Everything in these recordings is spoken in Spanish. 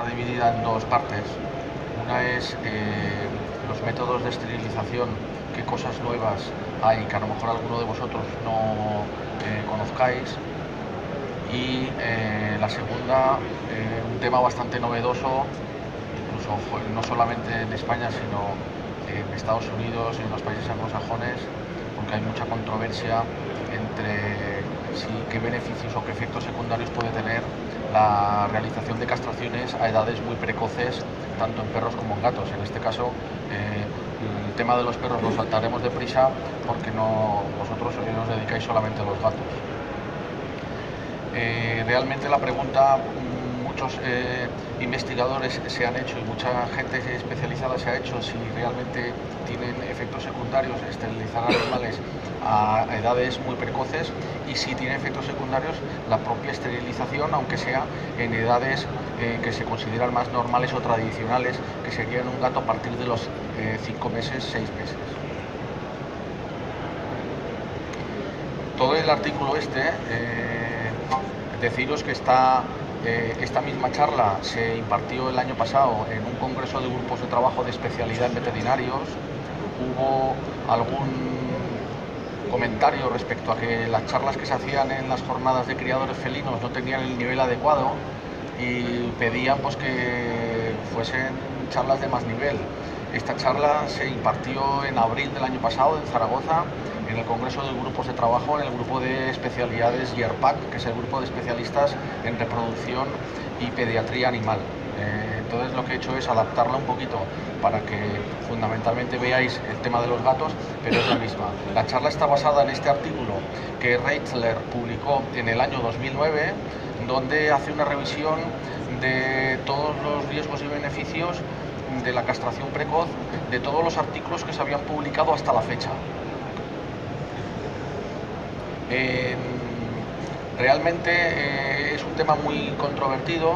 está dividida en dos partes. Una es los métodos de esterilización, qué cosas nuevas hay que a lo mejor alguno de vosotros no conozcáis. Y la segunda, un tema bastante novedoso, incluso no solamente en España, sino en Estados Unidos y en los países anglosajones, porque hay mucha controversia entre qué beneficios o qué efectos secundarios puede tener la realización de castraciones a edades muy precoces, tanto en perros como en gatos. En este caso, el tema de los perros lo saltaremos deprisa porque vosotros os dedicáis solamente a los gatos. Realmente la pregunta muchos investigadores se han hecho y mucha gente especializada se ha hecho si realmente tienen efectos secundarios esterilizar animales a edades muy precoces, y si tiene efectos secundarios la propia esterilización, aunque sea en edades que se consideran más normales o tradicionales, que serían un gato a partir de los 5 meses, 6 meses. Todo el artículo deciros que esta misma charla se impartió el año pasado en un congreso de grupos de trabajo de especialidad en veterinarios. Hubo algún comentario respecto a que las charlas que se hacían en las jornadas de criadores felinos no tenían el nivel adecuado y pedían pues que fuesen charlas de más nivel. Esta charla se impartió en abril del año pasado en Zaragoza, en el Congreso de Grupos de Trabajo, en el grupo de especialidades YERPAC, que es el grupo de especialistas en reproducción y pediatría animal. Entonces lo que he hecho es adaptarla un poquito para que fundamentalmente veáis el tema de los gatos, pero es la misma. La charla está basada en este artículo que Reitzler publicó en el año 2009, donde hace una revisión de todos los riesgos y beneficios de la castración precoz, de todos los artículos que se habían publicado hasta la fecha. Realmente es un tema muy controvertido,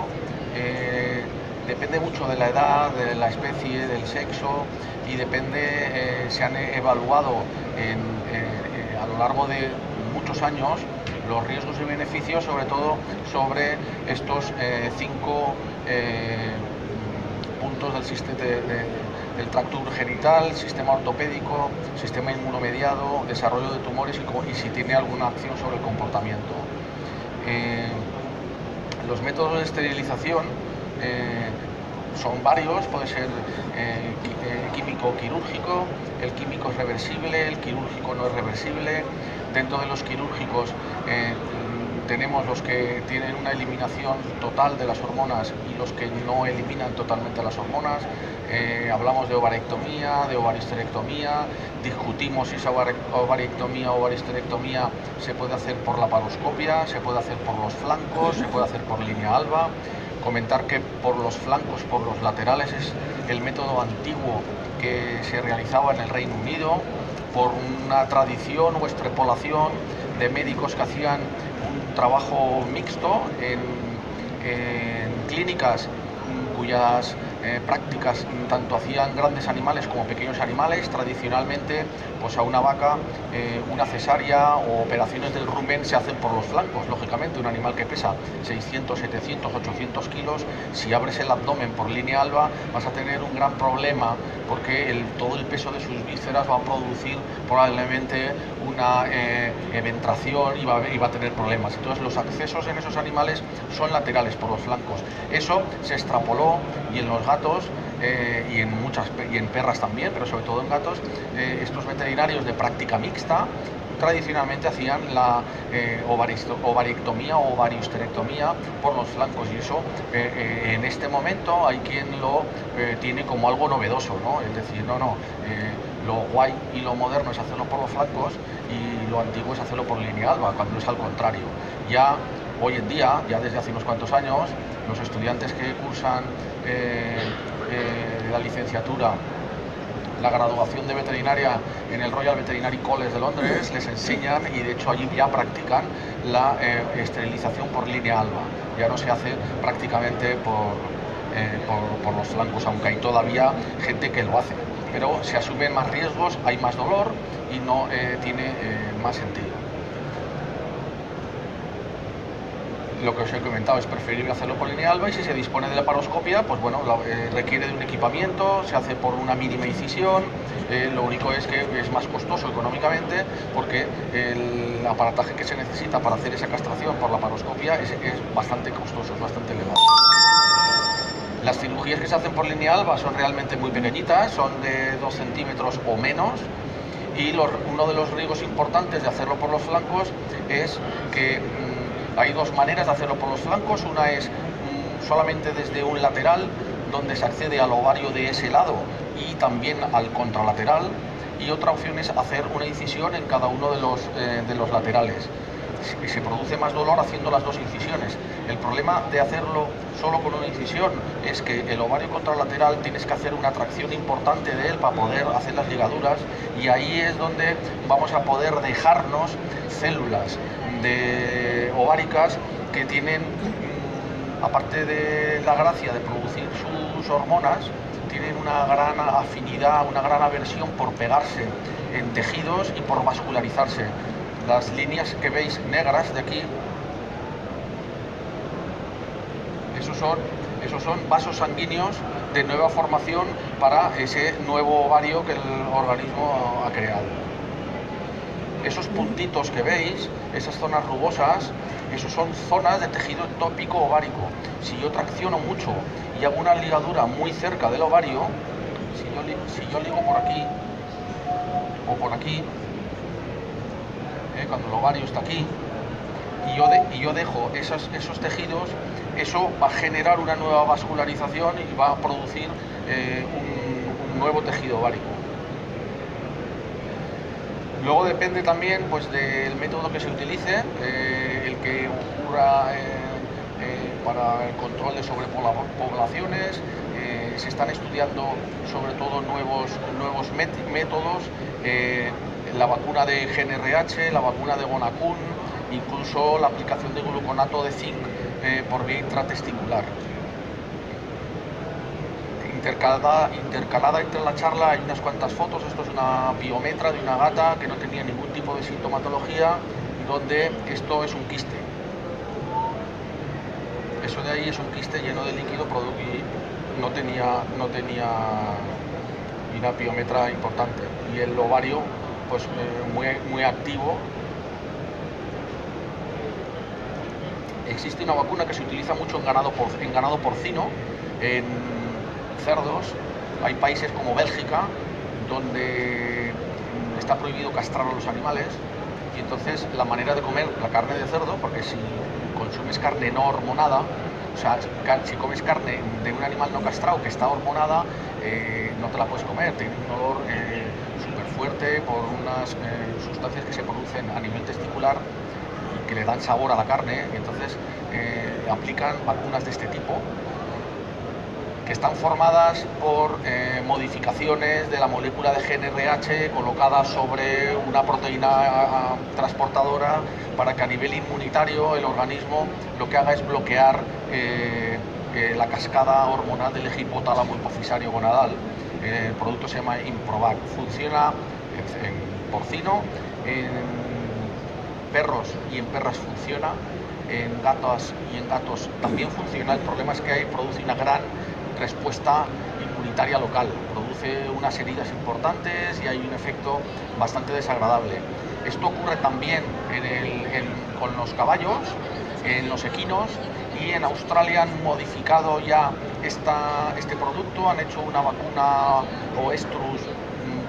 depende mucho de la edad, de la especie, del sexo, y depende, se han evaluado a lo largo de muchos años los riesgos y beneficios, sobre todo sobre estos 5 puntos del sistema del tracto urogenital, sistema ortopédico, sistema inmunomediado, desarrollo de tumores y si tiene alguna acción sobre el comportamiento. Los métodos de esterilización son varios, puede ser químico-quirúrgico, el químico es reversible, el quirúrgico no es reversible. Dentro de los quirúrgicos tenemos los que tienen una eliminación total de las hormonas y los que no eliminan totalmente las hormonas. Hablamos de ovarectomía, de ovaristerectomía, discutimos si esa ovarectomía o ovaristerectomía se puede hacer por laparoscopia, se puede hacer por los flancos, se puede hacer por línea alba. Comentar que por los flancos, por los laterales, es el método antiguo que se realizaba en el Reino Unido, por una tradición o extrapolación de médicos que hacían un trabajo mixto en clínicas cuyas prácticas tanto hacían grandes animales como pequeños animales. Tradicionalmente, pues a una vaca una cesárea o operaciones del rumen se hacen por los flancos. Lógicamente, un animal que pesa 600, 700, 800 kilos, si abres el abdomen por línea alba vas a tener un gran problema, porque todo el peso de sus vísceras va a producir probablemente una ventración y va a tener problemas. Entonces los accesos en esos animales son laterales por los flancos. Eso se extrapoló, y en los gatos y en perras también, pero sobre todo en gatos, estos veterinarios de práctica mixta tradicionalmente hacían la ovarectomía o ovaristerectomía por los flancos, y eso en este momento hay quien lo tiene como algo novedoso, ¿no? Es decir, lo guay y lo moderno es hacerlo por los flancos y lo antiguo es hacerlo por línea alba, cuando es al contrario. Ya hoy en día, ya desde hace unos cuantos años, los estudiantes que cursan la licenciatura, la graduación de veterinaria en el Royal Veterinary College de Londres, les enseñan, y de hecho allí ya practican, la esterilización por línea alba. Ya no se hace prácticamente por los flancos, aunque hay todavía gente que lo hace, pero se asumen más riesgos, hay más dolor y no tiene más sentido. lo que os he comentado, es preferible hacerlo por línea alba, y si se dispone de la laparoscopia, pues bueno, requiere de un equipamiento, se hace por una mínima incisión, lo único es que es más costoso económicamente porque el aparataje que se necesita para hacer esa castración por la laparoscopia es bastante costoso, es bastante elevado. Las cirugías que se hacen por línea alba son realmente muy pequeñitas, son de 2 centímetros o menos, y uno de los riesgos importantes de hacerlo por los flancos es que hay dos maneras de hacerlo por los flancos. Una es solamente desde un lateral, donde se accede al ovario de ese lado y también al contralateral, y otra opción es hacer una incisión en cada uno de los laterales. Se produce más dolor haciendo las dos incisiones. El problema de hacerlo solo con una incisión es que el ovario contralateral tienes que hacer una tracción importante de él para poder hacer las ligaduras, y ahí es donde vamos a poder dejarnos células ováricas que tienen, aparte de la gracia de producir sus hormonas, tienen una gran afinidad, una gran aversión por pegarse en tejidos y por vascularizarse. Las líneas que veis negras de aquí, esos son vasos sanguíneos de nueva formación para ese nuevo ovario que el organismo ha creado. Esos puntitos que veis, esas zonas rugosas, esos son zonas de tejido ectópico ovárico. Si yo tracciono mucho y hago una ligadura muy cerca del ovario, si yo ligo por aquí o por aquí, cuando el ovario está aquí, y yo dejo esos tejidos, eso va a generar una nueva vascularización y va a producir un nuevo tejido ovárico. Luego depende también pues del método que se utilice, el que ocurra para el control de sobrepoblaciones. Se están estudiando sobre todo nuevos métodos, la vacuna de GnRH, la vacuna de Gonacun, incluso la aplicación de gluconato de zinc por vía intratesticular. Intercalada entre la charla hay unas cuantas fotos. Esto es una piometra de una gata que no tenía ningún tipo de sintomatología, donde esto es un quiste. Eso de ahí es un quiste lleno de líquido y no tenía una piometra importante. Y el ovario pues muy activo. Existe una vacuna que se utiliza mucho en ganado porcino, en cerdos. Hay países como Bélgica donde está prohibido castrar a los animales, y entonces la manera de comer la carne de cerdo, porque si consumes carne no hormonada, o sea, si comes carne de un animal no castrado que está hormonada, no te la puedes comer, tiene un olor súper fuerte por unas sustancias que se producen a nivel testicular y que le dan sabor a la carne, y entonces aplican vacunas de este tipo, que están formadas por modificaciones de la molécula de GnRH colocadas sobre una proteína transportadora, para que a nivel inmunitario el organismo lo que haga es bloquear la cascada hormonal del eje hipotálamo hipofisario gonadal. El producto se llama Improvac. Funciona en porcino, en perros y en perras funciona, en gatas y en gatos también funciona. El problema es que produce una gran respuesta inmunitaria local, produce unas heridas importantes y hay un efecto bastante desagradable. Esto ocurre también con los caballos, en los equinos, y en Australia han modificado ya este producto, han hecho una vacuna o estrus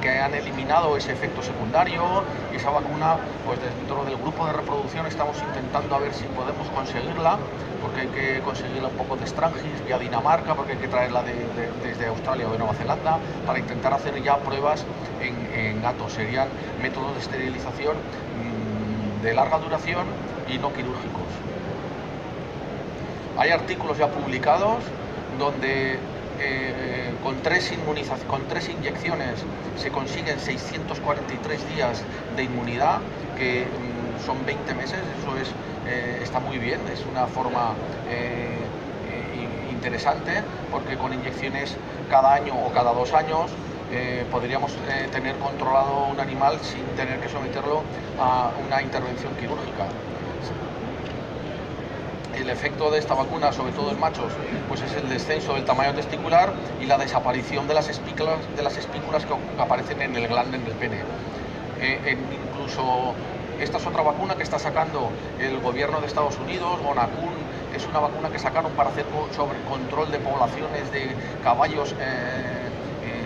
que han eliminado ese efecto secundario, y esa vacuna, pues dentro del grupo de reproducción estamos intentando a ver si podemos conseguirla, porque hay que conseguirla un poco de Strangis vía Dinamarca, porque hay que traerla desde Australia o de Nueva Zelanda, para intentar hacer ya pruebas en gatos. Serían métodos de esterilización de larga duración y no quirúrgicos. Hay artículos ya publicados donde con tres inyecciones se consiguen 643 días de inmunidad, que son 20 meses. Eso está muy bien, es una forma interesante, porque con inyecciones cada año o cada 2 años podríamos tener controlado un animal sin tener que someterlo a una intervención quirúrgica. El efecto de esta vacuna, sobre todo en machos, pues es el descenso del tamaño testicular y la desaparición de las espículas que aparecen en el glande, en el pene. Incluso esta es otra vacuna que está sacando el gobierno de Estados Unidos, Bonacun, es una vacuna que sacaron para hacer sobre control de poblaciones de caballos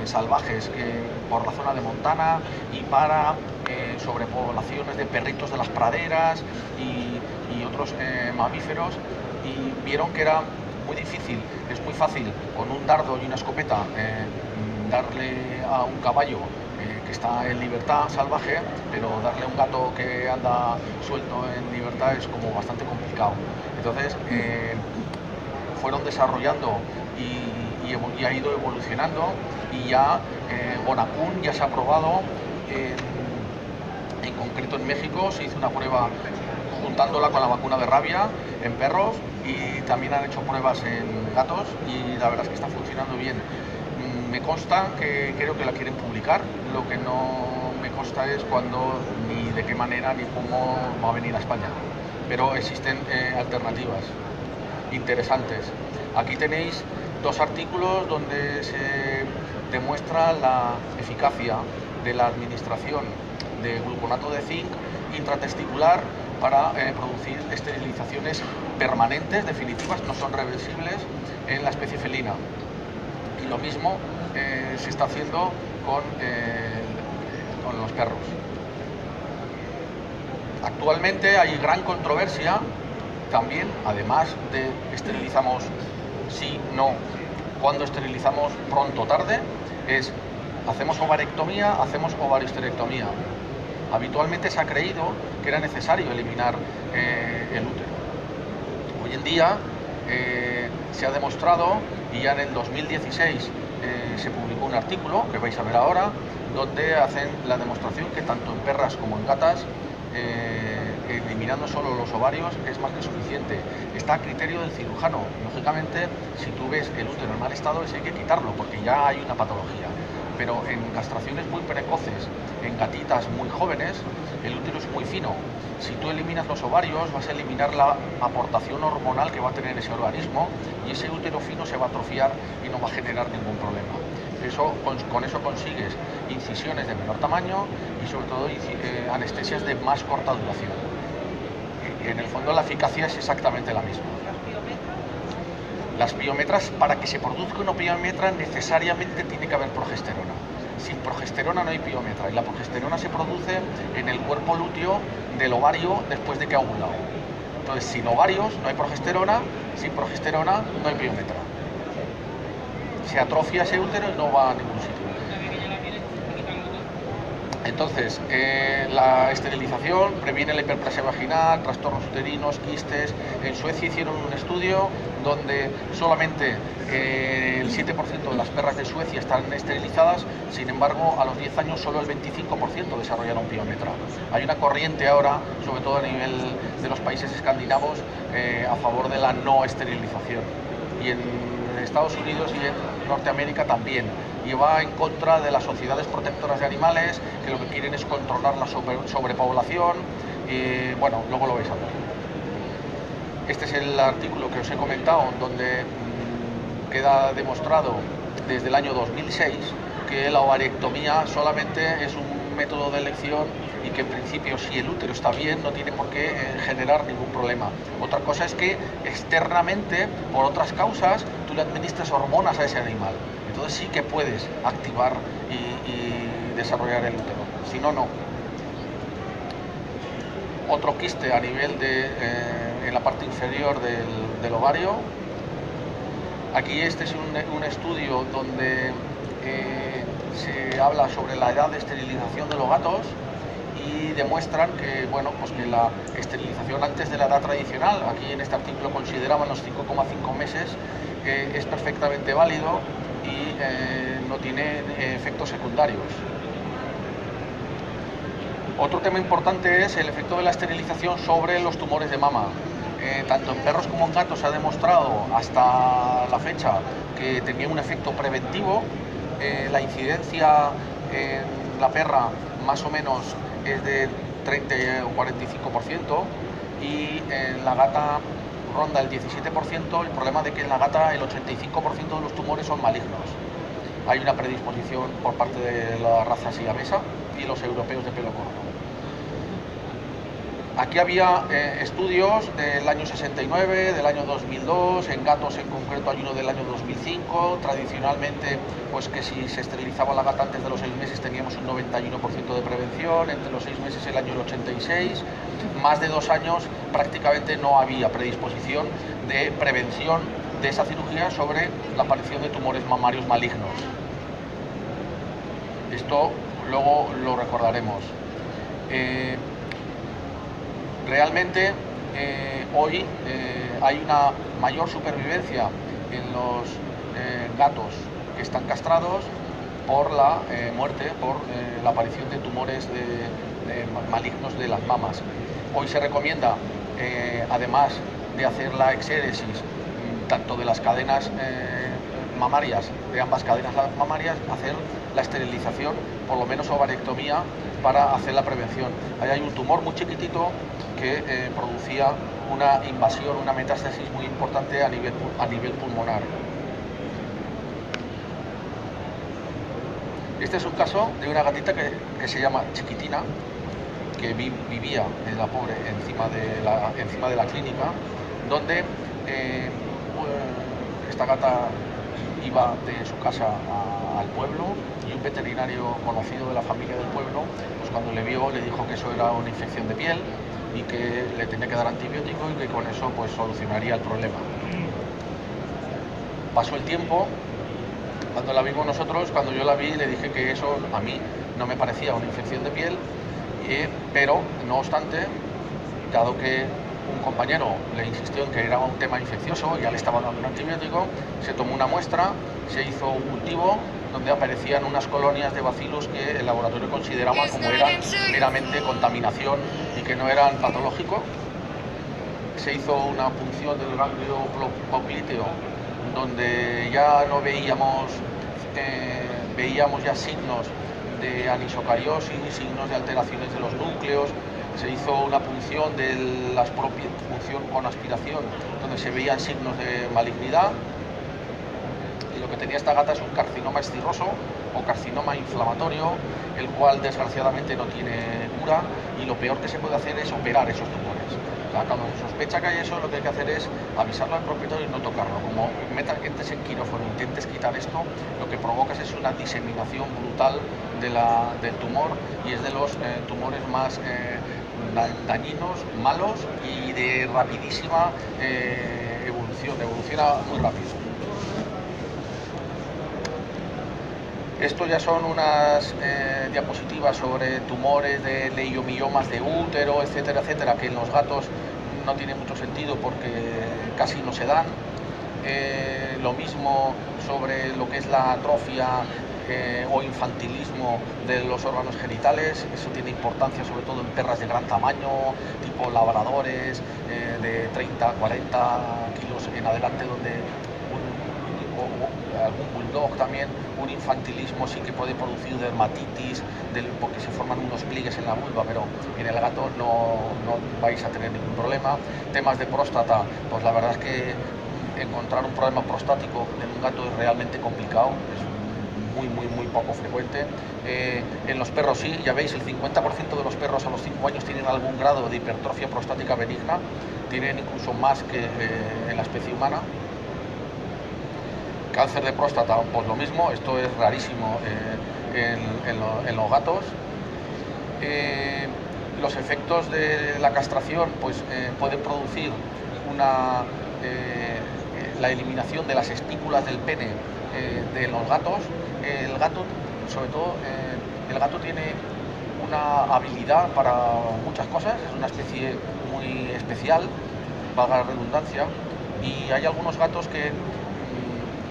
salvajes por la zona de Montana y para sobrepoblaciones de perritos de las praderas y otros mamíferos, y vieron que era muy difícil, es muy fácil con un dardo y una escopeta darle a un caballo que está en libertad salvaje, pero darle a un gato que anda suelto en libertad es como bastante complicado. Entonces fueron desarrollando y ha ido evolucionando, y ya Bonacun ya se ha probado, en concreto en México se hizo una prueba juntándola con la vacuna de rabia en perros, y también han hecho pruebas en gatos y la verdad es que está funcionando bien. Me consta que creo que la quieren publicar, lo que no me consta es cuándo, ni de qué manera, ni cómo va a venir a España, pero existen alternativas interesantes. Aquí tenéis dos artículos donde se demuestra la eficacia de la administración de gluconato de zinc intratesticular para producir esterilizaciones permanentes, definitivas, no son reversibles en la especie felina. Y lo mismo se está haciendo con los perros. Actualmente hay gran controversia también, además de esterilizamos sí, no, cuando esterilizamos pronto o tarde, es hacemos ovarectomía, hacemos ovariosterectomía. Habitualmente se ha creído que era necesario eliminar el útero. Hoy en día se ha demostrado, y ya en el 2016 se publicó un artículo que vais a ver ahora, donde hacen la demostración que tanto en perras como en gatas eliminando solo los ovarios es más que suficiente. Está a criterio del cirujano. Lógicamente, si tú ves el útero en mal estado, hay que quitarlo porque ya hay una patología. Pero en castraciones muy precoces, en gatitas muy jóvenes, el útero es muy fino. Si tú eliminas los ovarios, vas a eliminar la aportación hormonal que va a tener ese organismo, y ese útero fino se va a atrofiar y no va a generar ningún problema. Con eso consigues incisiones de menor tamaño y sobre todo anestesias de más corta duración. En el fondo la eficacia es exactamente la misma. Las piometras, para que se produzca una piometra necesariamente tiene que haber progesterona. Sin progesterona no hay piometra, y la progesterona se produce en el cuerpo lúteo del ovario después de que ha ovulado. Entonces, sin ovarios no hay progesterona, sin progesterona no hay piometra. Se atrofia ese útero y no va a ningún sitio. Entonces, la esterilización previene la hiperplasia vaginal, trastornos uterinos, quistes. En Suecia hicieron un estudio donde solamente el 7% de las perras de Suecia están esterilizadas, sin embargo, a los 10 años solo el 25% desarrollaron piometra. Hay una corriente ahora, sobre todo a nivel de los países escandinavos, a favor de la no esterilización. Y en Estados Unidos y en Norteamérica también. Y va en contra de las sociedades protectoras de animales, que lo que quieren es controlar la sobrepoblación. Y bueno, luego lo vais a ver. Este es el artículo que os he comentado, donde queda demostrado desde el año 2006 que la ovarectomía solamente es un método de elección, y que en principio, si el útero está bien, no tiene por qué generar ningún problema. Otra cosa es que externamente, por otras causas, tú le administras hormonas a ese animal. Entonces sí que puedes activar y desarrollar el útero, si no, no. Otro quiste a nivel en la parte inferior del ovario. Aquí este es un estudio donde se habla sobre la edad de esterilización de los gatos, y demuestran que, bueno, pues que la esterilización antes de la edad tradicional, aquí en este artículo consideraban los 5,5 meses, es perfectamente válido y no tiene efectos secundarios. Otro tema importante es el efecto de la esterilización sobre los tumores de mama. Tanto en perros como en gatos se ha demostrado hasta la fecha que tenía un efecto preventivo. La incidencia en la perra más o menos es de 30 o 45%, y en la gata ronda el 17%, el problema de que en la gata el 85% de los tumores son malignos. Hay una predisposición por parte de la raza siamesa y los europeos de pelo corto. Aquí había estudios del año 69, del año 2002, en gatos en concreto hay uno del año 2005. Tradicionalmente, pues que si se esterilizaba la gata antes de los 6 meses teníamos un 91% de prevención, entre los 6 meses el año el 86. Más de 2 años prácticamente no había predisposición de prevención de esa cirugía sobre la aparición de tumores mamarios malignos. Esto luego lo recordaremos. Realmente hoy hay una mayor supervivencia en los gatos que están castrados por la muerte, por la aparición de tumores malignos de las mamas. Hoy se recomienda, además de hacer la exéresis tanto de las cadenas mamarias, de ambas cadenas mamarias, hacer la esterilización, por lo menos ovarectomía, para hacer la prevención. Ahí hay un tumor muy chiquitito que producía una invasión, una metástasis muy importante a nivel pulmonar. Este es un caso de una gatita que se llama Chiquitina, que vivía la pobre encima de la clínica, donde esta gata iba de su casa al pueblo y un veterinario conocido de la familia del pueblo, pues cuando le vio le dijo que eso era una infección de piel y que le tenía que dar antibiótico y que con eso pues solucionaría el problema. Pasó el tiempo, cuando la vimos nosotros, cuando yo la vi le dije que eso a mí no me parecía una infección de piel, pero no obstante, dado que un compañero le insistió en que era un tema infeccioso, ya le estaba dando un antibiótico, se tomó una muestra, se hizo un cultivo donde aparecían unas colonias de bacilos que el laboratorio consideraba como eran meramente contaminación y que no eran patológicos. Se hizo una punción del ganglio popliteo donde ya no veíamos ya signos de anisocariosis, signos de alteraciones de los núcleos. Se hizo una punción de las propias punción con aspiración, donde se veían signos de malignidad. Y lo que tenía esta gata es un carcinoma esciroso o carcinoma inflamatorio, el cual desgraciadamente no tiene cura, y lo peor que se puede hacer es operar esos tumores. O sea, cuando se sospecha que hay eso, lo que hay que hacer es avisarlo al propietario y no tocarlo. Como entres en quirófano e intentes quitar esto, lo que provocas es una diseminación brutal del tumor, y es de los tumores más dañinos, malos y de rapidísima evolución, evoluciona muy rápido. Esto ya son unas diapositivas sobre tumores de leiomiomas de útero, etcétera, etcétera, que en los gatos no tiene mucho sentido porque casi no se dan. Lo mismo sobre lo que es la atrofia o infantilismo de los órganos genitales. Eso tiene importancia sobre todo en perras de gran tamaño, tipo labradores, de 30, 40 kilos en adelante, donde algún bulldog también, un infantilismo sí que puede producir dermatitis, porque se forman unos pliegues en la vulva, pero en el gato no vais a tener ningún problema. Temas de próstata, pues la verdad es que encontrar un problema prostático en un gato es realmente complicado, es muy poco frecuente. En los perros sí, ya veis, el 50% de los perros a los 5 años tienen algún grado de hipertrofia prostática benigna, tienen incluso más que en la especie humana. Cáncer de próstata, pues lo mismo, esto es rarísimo en los gatos. Los efectos de la castración pues pueden producir la eliminación de las espículas del pene de los gatos. El gato, sobre todo, el gato tiene una habilidad para muchas cosas, es una especie muy especial, valga la redundancia, y hay algunos gatos que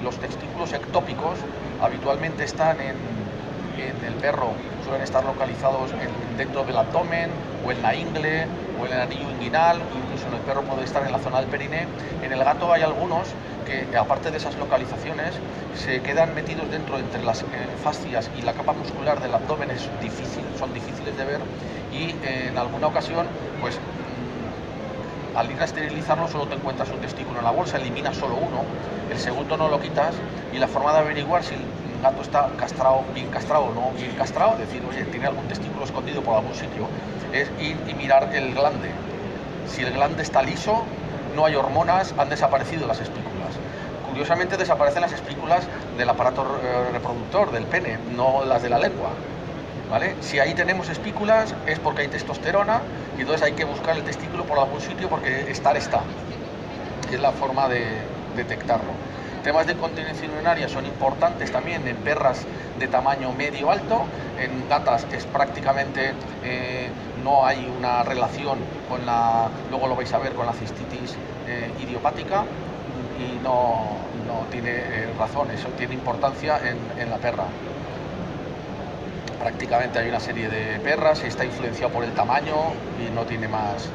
los testículos ectópicos habitualmente están en el perro, suelen estar localizados dentro del abdomen o en la ingle o en el anillo inguinal, incluso en el perro puede estar en la zona del periné. En el gato hay algunos que, aparte de esas localizaciones, se quedan metidos dentro entre las fascias y la capa muscular del abdomen, son difíciles de ver, y en alguna ocasión pues al ir a esterilizarlo solo te encuentras un testículo en la bolsa, eliminas solo uno, el segundo no lo quitas, y la forma de averiguar si el gato está castrado, bien castrado o no bien castrado, es decir, oye, tiene algún testículo escondido por algún sitio, es ir y mirar el glande. Si el glande está liso, no hay hormonas, han desaparecido las espículas. Curiosamente desaparecen las espículas del aparato reproductor, del pene, no las de la lengua. ¿Vale? Si ahí tenemos espículas es porque hay testosterona y entonces hay que buscar el testículo por algún sitio porque está. Es la forma de detectarlo. Temas de incontinencia urinaria son importantes también en perras de tamaño medio-alto. En gatas es prácticamente no hay una relación con luego lo vais a ver, con la cistitis idiopática, y no tiene razón, eso tiene importancia en la perra. Prácticamente hay una serie de perras, está influenciado por el tamaño y no tiene más.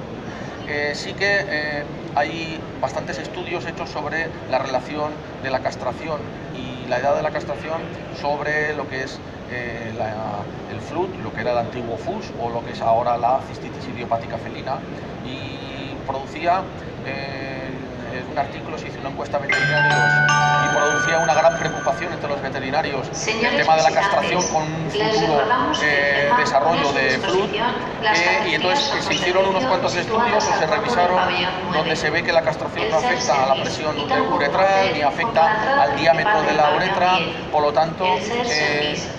Sí que hay bastantes estudios hechos sobre la relación de la castración y la edad de la castración sobre lo que es el FLUT, lo que era el antiguo FUS, o lo que es ahora la cistitis idiopática felina, y producía un artículo, se hizo una encuesta a veterinarios y producía una gran preocupación entre los veterinarios el tema de la castración con un futuro desarrollo de FLUT, y entonces se hicieron unos cuantos estudios o se revisaron donde se ve que la castración no afecta a la presión uretral ni afecta al diámetro de la uretra, por lo tanto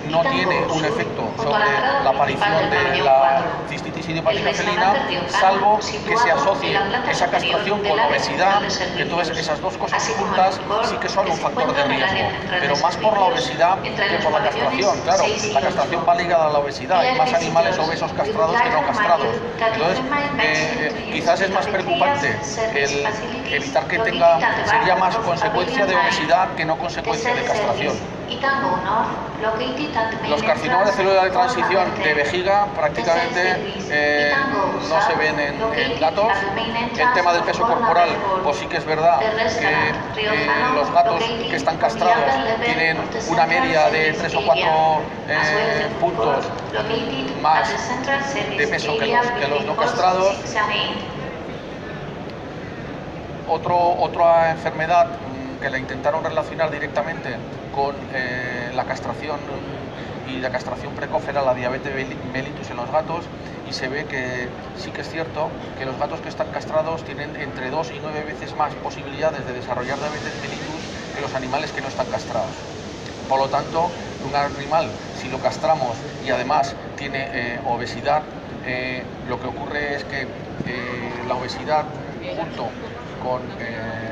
no tiene un efecto sobre la aparición de la cistitis idiopática felina, salvo que se asocie esa castración con obesidad. Entonces esas dos cosas juntas sí que son un factor de riesgo, pero más por la obesidad que por la castración. Claro, la castración va ligada a la obesidad, hay más animales obesos castrados que no castrados. Entonces quizás es más preocupante el evitar que sería más consecuencia de obesidad que no consecuencia de castración. Los carcinomas de célula de transición de vejiga prácticamente no se ven en gatos. El tema del peso corporal, pues sí que es verdad que los gatos que están castrados tienen una media de 3 o 4 puntos más de peso que los no castrados. Otra enfermedad que la intentaron relacionar directamente con la castración y la castración precoz era la diabetes mellitus en los gatos, y se ve que sí que es cierto que los gatos que están castrados tienen entre 2 y 9 veces más posibilidades de desarrollar diabetes mellitus que los animales que no están castrados. Por lo tanto, un animal, si lo castramos y además tiene obesidad, lo que ocurre es que la obesidad junto con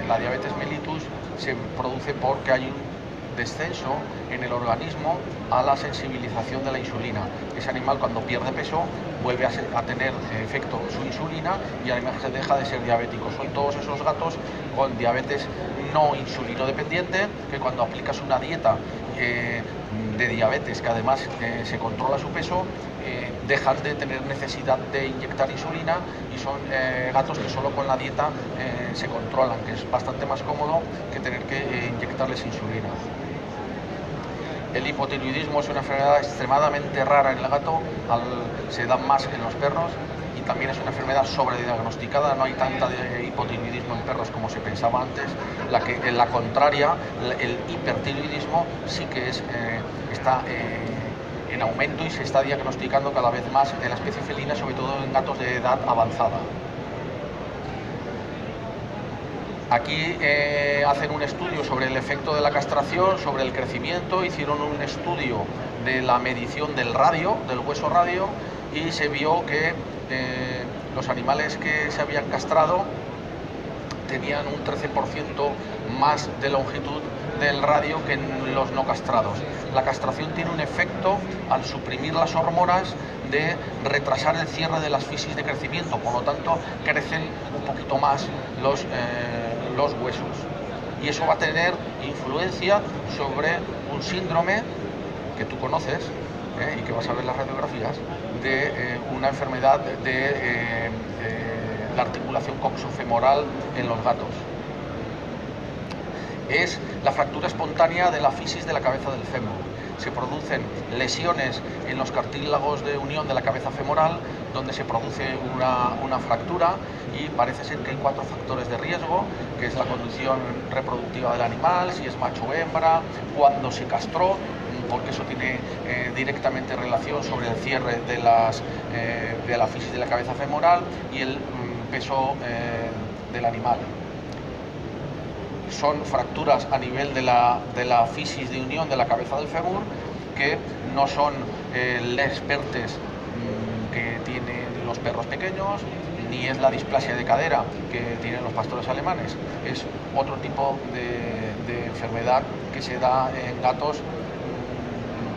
la diabetes mellitus se produce porque hay un descenso en el organismo a la sensibilización de la insulina. Ese animal, cuando pierde peso, vuelve a tener efecto su insulina y además deja de ser diabético. Son todos esos gatos con diabetes no insulino dependiente, que cuando aplicas una dieta de diabetes, que además se controla su peso, dejan de tener necesidad de inyectar insulina, y son gatos que solo con la dieta se controlan, que es bastante más cómodo que tener que inyectarles insulina. El hipotiroidismo es una enfermedad extremadamente rara en el gato, se da más en los perros, y también es una enfermedad sobrediagnosticada. No hay tanta de hipotiroidismo en perros como se pensaba antes. La contraria, el hipertiroidismo, sí que está en aumento y se está diagnosticando cada vez más en la especie felina, sobre todo en gatos de edad avanzada. Aquí hacen un estudio sobre el efecto de la castración, sobre el crecimiento. Hicieron un estudio de la medición del radio, del hueso radio, y se vio que los animales que se habían castrado tenían un 13% más de longitud del radio que en los no castrados. La castración tiene un efecto, al suprimir las hormonas, de retrasar el cierre de las fisis de crecimiento, por lo tanto crecen un poquito más los huesos, y eso va a tener influencia sobre un síndrome que tú conoces y que vas a ver las radiografías de una enfermedad de la articulación coxofemoral en los gatos. Es la fractura espontánea de la fisis de la cabeza del fémur. Se producen lesiones en los cartílagos de unión de la cabeza femoral donde se produce una fractura, y parece ser que hay 4 factores de riesgo, que es la condición reproductiva del animal, si es macho o hembra, cuándo se castró, porque eso tiene directamente relación sobre el cierre de la fisis de la cabeza femoral y el peso del animal. Son fracturas a nivel de la fisis de unión de la cabeza del fémur, que no son el expertes que tienen los perros pequeños, ni es la displasia de cadera que tienen los pastores alemanes. Es otro tipo de enfermedad que se da en gatos,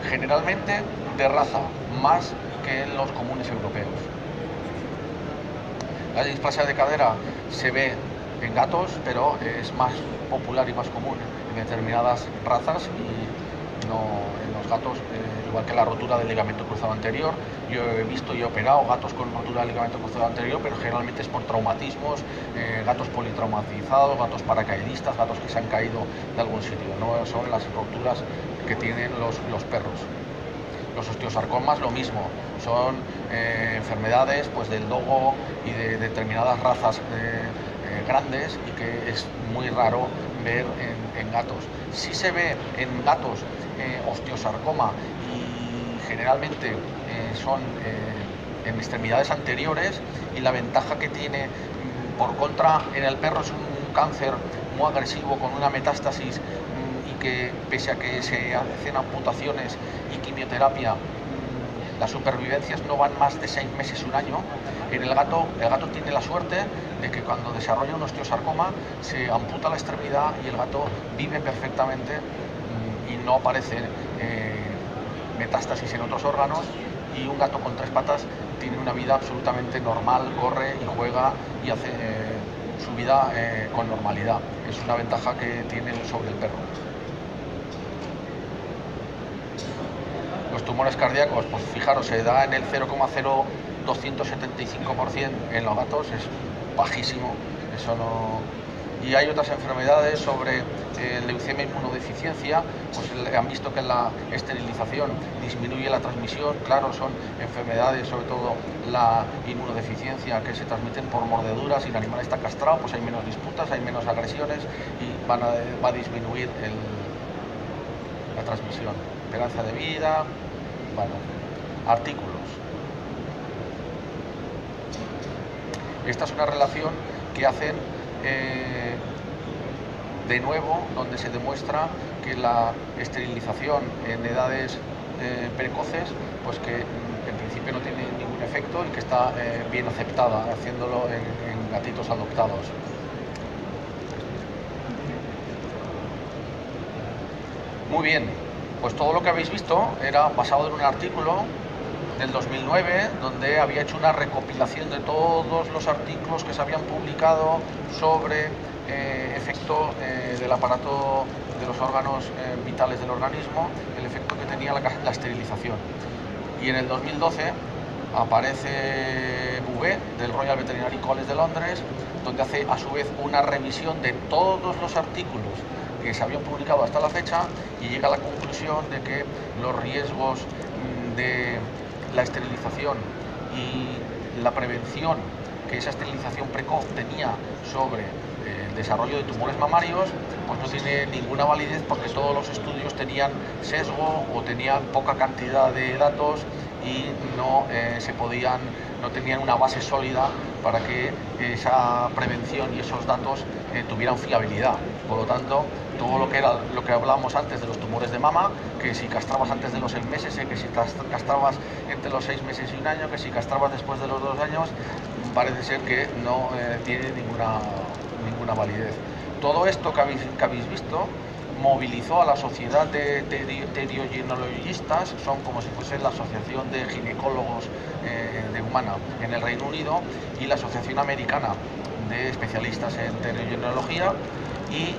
generalmente de raza, más que en los comunes europeos. La displasia de cadera se ve en gatos, pero es más popular y más común en determinadas razas y no en los gatos, igual que la rotura del ligamento cruzado anterior. Yo he visto y he operado gatos con rotura del ligamento cruzado anterior, pero generalmente es por traumatismos, gatos politraumatizados, gatos paracaidistas, gatos que se han caído de algún sitio. No son las roturas que tienen los perros. Los osteosarcomas lo mismo, son enfermedades pues, del dogo y de determinadas razas grandes, y que es muy raro ver en gatos. Sí se ve en gatos osteosarcoma, y generalmente son en extremidades anteriores, y la ventaja que tiene por contra en el perro es un cáncer muy agresivo con una metástasis, y que pese a que se hacen amputaciones y quimioterapia, las supervivencias no van más de 6 meses, un año. En el gato tiene la suerte de que cuando desarrolla un osteosarcoma se amputa la extremidad y el gato vive perfectamente y no aparece metástasis en otros órganos, y un gato con 3 patas tiene una vida absolutamente normal, corre y juega y hace su vida con normalidad. Es una ventaja que tiene sobre el perro. Los tumores cardíacos, pues fijaros, se da en el 0,0275% en los gatos, es bajísimo, eso no. Y hay otras enfermedades sobre leucemia e inmunodeficiencia, pues han visto que la esterilización disminuye la transmisión. Claro, son enfermedades, sobre todo la inmunodeficiencia, que se transmiten por mordeduras, y el animal está castrado, pues hay menos disputas, hay menos agresiones, y va a disminuir la transmisión. Esperanza de vida, bueno, artículos. Esta es una relación que hacen de nuevo, donde se demuestra que la esterilización en edades precoces, pues que en principio no tiene ningún efecto, y que está bien aceptada haciéndolo en gatitos adoptados. Muy bien, pues todo lo que habéis visto era basado en un artículo del 2009, donde había hecho una recopilación de todos los artículos que se habían publicado sobre efecto del aparato de los órganos vitales del organismo, el efecto que tenía la esterilización. Y en el 2012 aparece Bouvet, del Royal Veterinary College de Londres, donde hace a su vez una revisión de todos los artículos que se habían publicado hasta la fecha, y llega a la conclusión de que los riesgos de la esterilización y la prevención que esa esterilización precoz tenía sobre el desarrollo de tumores mamarios, pues no tiene ninguna validez, porque todos los estudios tenían sesgo o tenían poca cantidad de datos, y no tenían una base sólida para que esa prevención y esos datos tuvieran fiabilidad. Por lo tanto, todo lo que hablábamos antes de los tumores de mama, que si castrabas antes de los 6 meses, que si castrabas entre los 6 meses y un año, que si castrabas después de los 2 años, parece ser que no tiene ninguna validez. Todo esto que habéis visto movilizó a la sociedad de teriginologistas, son como si fuese la Asociación de Ginecólogos de Humana en el Reino Unido, y la Asociación Americana de Especialistas en Teriginología, y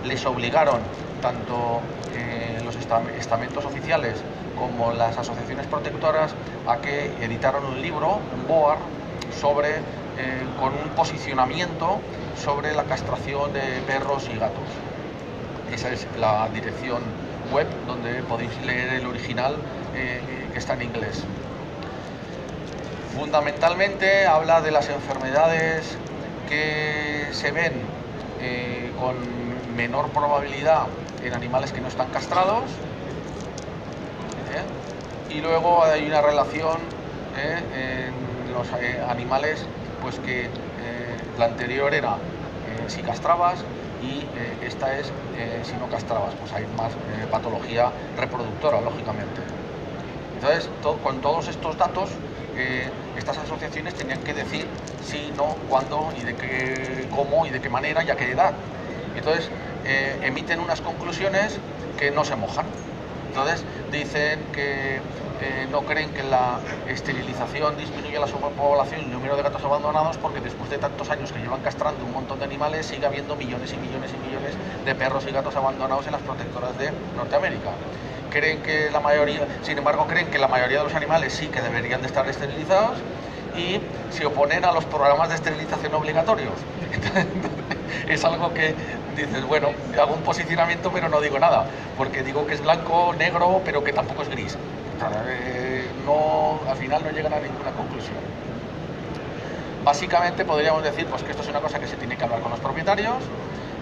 les obligaron tanto los estamentos oficiales como las asociaciones protectoras a que editaron un libro, un BOAR, con un posicionamiento sobre la castración de perros y gatos. Esa es la dirección web, donde podéis leer el original, que está en inglés. Fundamentalmente habla de las enfermedades que se ven con menor probabilidad en animales que no están castrados, y luego hay una relación en los animales pues que la anterior era si castrabas y esta es si no castrabas, pues hay más patología reproductora, lógicamente. Entonces, con todos estos datos, estas asociaciones tenían que decir sí, no, cuándo y de qué, cómo y de qué manera y a qué edad. Entonces, emiten unas conclusiones que no se mojan. Entonces, dicen que no creen que la esterilización disminuya la sobrepoblación y el número de gatos abandonados, porque después de tantos años que llevan castrando un montón de animales, sigue habiendo millones y millones y millones de perros y gatos abandonados en las protectoras de Norteamérica. Creen que la mayoría, sin embargo, creen que la mayoría de los animales sí que deberían de estar esterilizados y se oponen a los programas de esterilización obligatorios. Entonces, es algo que dices, bueno, hago un posicionamiento pero no digo nada, porque digo que es blanco, negro, pero que tampoco es gris. No, al final no llegan a ninguna conclusión. Básicamente podríamos decir pues, que esto es una cosa que se tiene que hablar con los propietarios,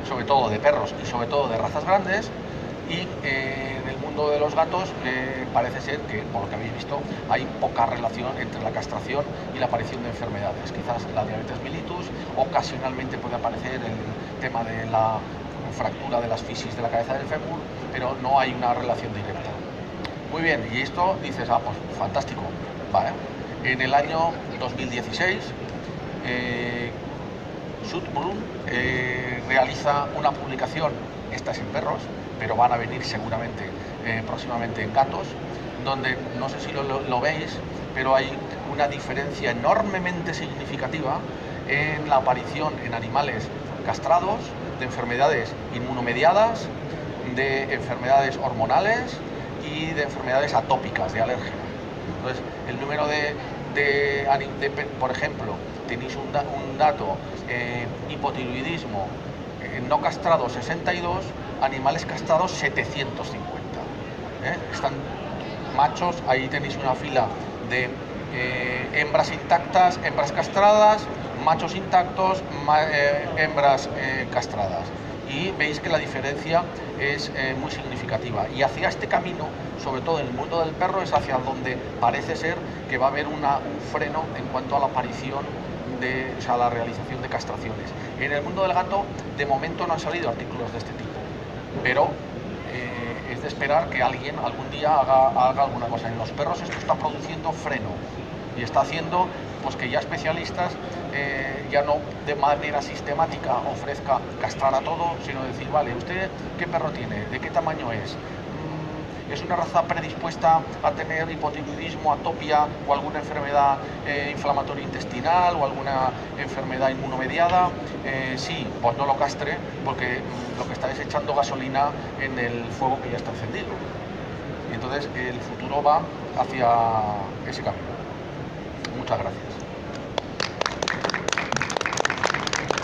sobre todo de perros y sobre todo de razas grandes, y en el mundo de los gatos parece ser que, por lo que habéis visto, hay poca relación entre la castración y la aparición de enfermedades. Quizás la diabetes mellitus, ocasionalmente puede aparecer el tema de la fractura de las fisis de la cabeza del fémur, pero no hay una relación directa. Muy bien, y esto dices, ah, pues fantástico, vale. En el año 2016, Sudbrun realiza una publicación, esta es en perros, pero van a venir seguramente próximamente en gatos, donde no sé si lo veis, pero hay una diferencia enormemente significativa en la aparición en animales castrados de enfermedades inmunomediadas, de enfermedades hormonales y de enfermedades atópicas, de alergia. Entonces, el número por ejemplo, tenéis un dato, hipotiroidismo no castrados 62, animales castrados 750. Están machos, ahí tenéis una fila de hembras intactas, hembras castradas, machos intactos, hembras castradas. Y veis que la diferencia es muy significativa. Y hacia este camino, sobre todo en el mundo del perro, es hacia donde parece ser que va a haber un freno en cuanto a la aparición a la realización de castraciones. En el mundo del gato, de momento no han salido artículos de este tipo, pero es de esperar que alguien algún día haga alguna cosa. En los perros esto está produciendo freno y está haciendo pues, que ya especialistas ya no de manera sistemática ofrezca castrar a todo, sino decir, vale, ¿usted qué perro tiene? ¿De qué tamaño es? ¿Es una raza predispuesta a tener hipotiroidismo, atopia o alguna enfermedad inflamatoria intestinal o alguna enfermedad inmunomediada? Sí, pues no lo castre, porque lo que está es echando gasolina en el fuego que ya está encendido. Y entonces el futuro va hacia ese camino. Muchas gracias.